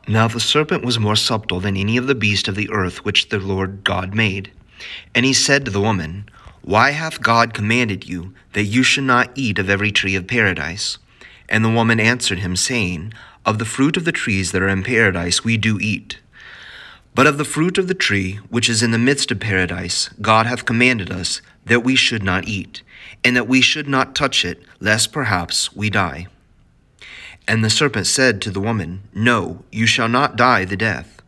Now the serpent was more subtle than any of the beasts of the earth which the Lord God made. And he said to the woman, Why hath God commanded you that you should not eat of every tree of paradise? And the woman answered him, saying, Of the fruit of the trees that are in paradise we do eat. But of the fruit of the tree which is in the midst of paradise, God hath commanded us that we should not eat, and that we should not touch it, lest perhaps we die. And the serpent said to the woman, No, you shall not die the death.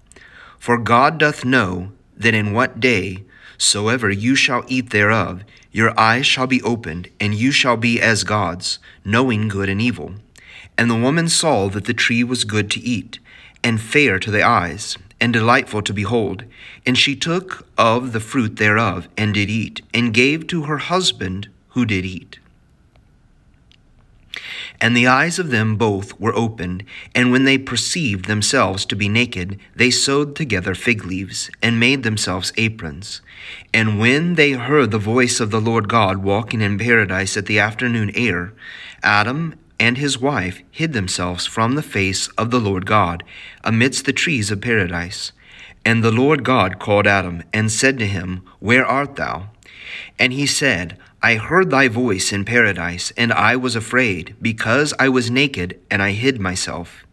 For God doth know that in what day soever you shall eat thereof, your eyes shall be opened, and you shall be as gods, knowing good and evil. And the woman saw that the tree was good to eat, and fair to the eyes, and delightful to behold. And she took of the fruit thereof, and did eat, and gave to her husband, who did eat. And the eyes of them both were opened, and when they perceived themselves to be naked, they sewed together fig leaves, and made themselves aprons. And when they heard the voice of the Lord God walking in paradise at the afternoon air, Adam and his wife hid themselves from the face of the Lord God amidst the trees of paradise. And the Lord God called Adam, and said to him, Where art thou? And he said, I heard thy voice in paradise, and I was afraid, because I was naked, and I hid myself.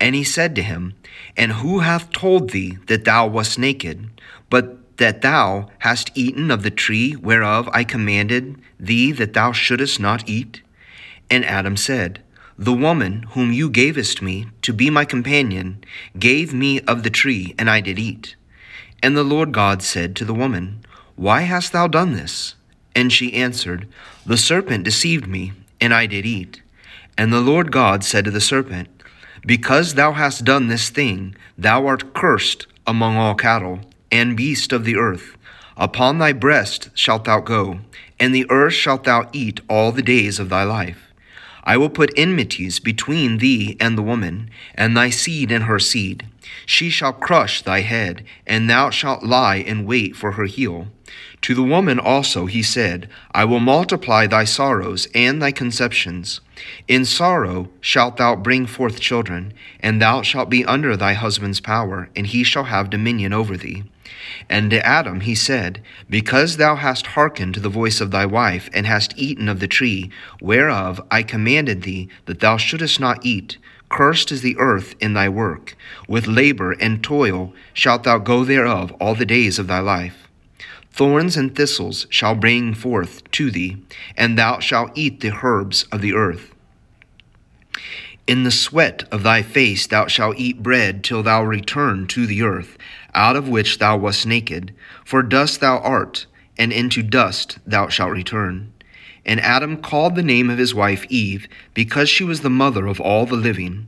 And he said to him, And who hath told thee that thou wast naked? But that thou hast eaten of the tree whereof I commanded thee that thou shouldest not eat? And Adam said, The woman whom you gavest me to be my companion gave me of the tree, and I did eat. And the Lord God said to the woman, Why hast thou done this? And she answered, The serpent deceived me, and I did eat. And the Lord God said to the serpent, Because thou hast done this thing, thou art cursed among all cattle and beasts of the earth. Upon thy breast shalt thou go, and the earth shalt thou eat all the days of thy life. I will put enmities between thee and the woman, and thy seed and her seed. She shall crush thy head, and thou shalt lie in wait for her heel. To the woman also he said, I will multiply thy sorrows and thy conceptions. In sorrow shalt thou bring forth children, and thou shalt be under thy husband's power, and he shall have dominion over thee. And to Adam he said, Because thou hast hearkened to the voice of thy wife, and hast eaten of the tree, whereof I commanded thee that thou shouldest not eat, cursed is the earth in thy work. With labor and toil shalt thou go thereof all the days of thy life. Thorns and thistles shall bring forth to thee, and thou shalt eat the herbs of the earth. In the sweat of thy face thou shalt eat bread till thou return to the earth, out of which thou wast naked. For dust thou art, and into dust thou shalt return. And Adam called the name of his wife Eve, because she was the mother of all the living.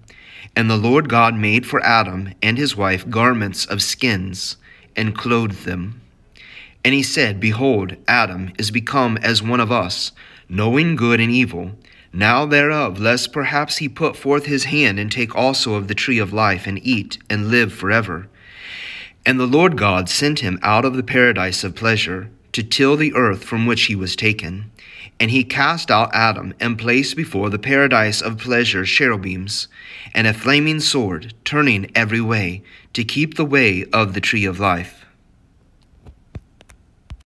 And the Lord God made for Adam and his wife garments of skins, and clothed them. And he said, Behold, Adam is become as one of us, knowing good and evil. Now thereof, lest perhaps he put forth his hand and take also of the tree of life, and eat, and live forever. And the Lord God sent him out of the paradise of pleasure, to till the earth from which he was taken. And he cast out Adam, and placed before the paradise of pleasure cherubims, and a flaming sword, turning every way, to keep the way of the tree of life.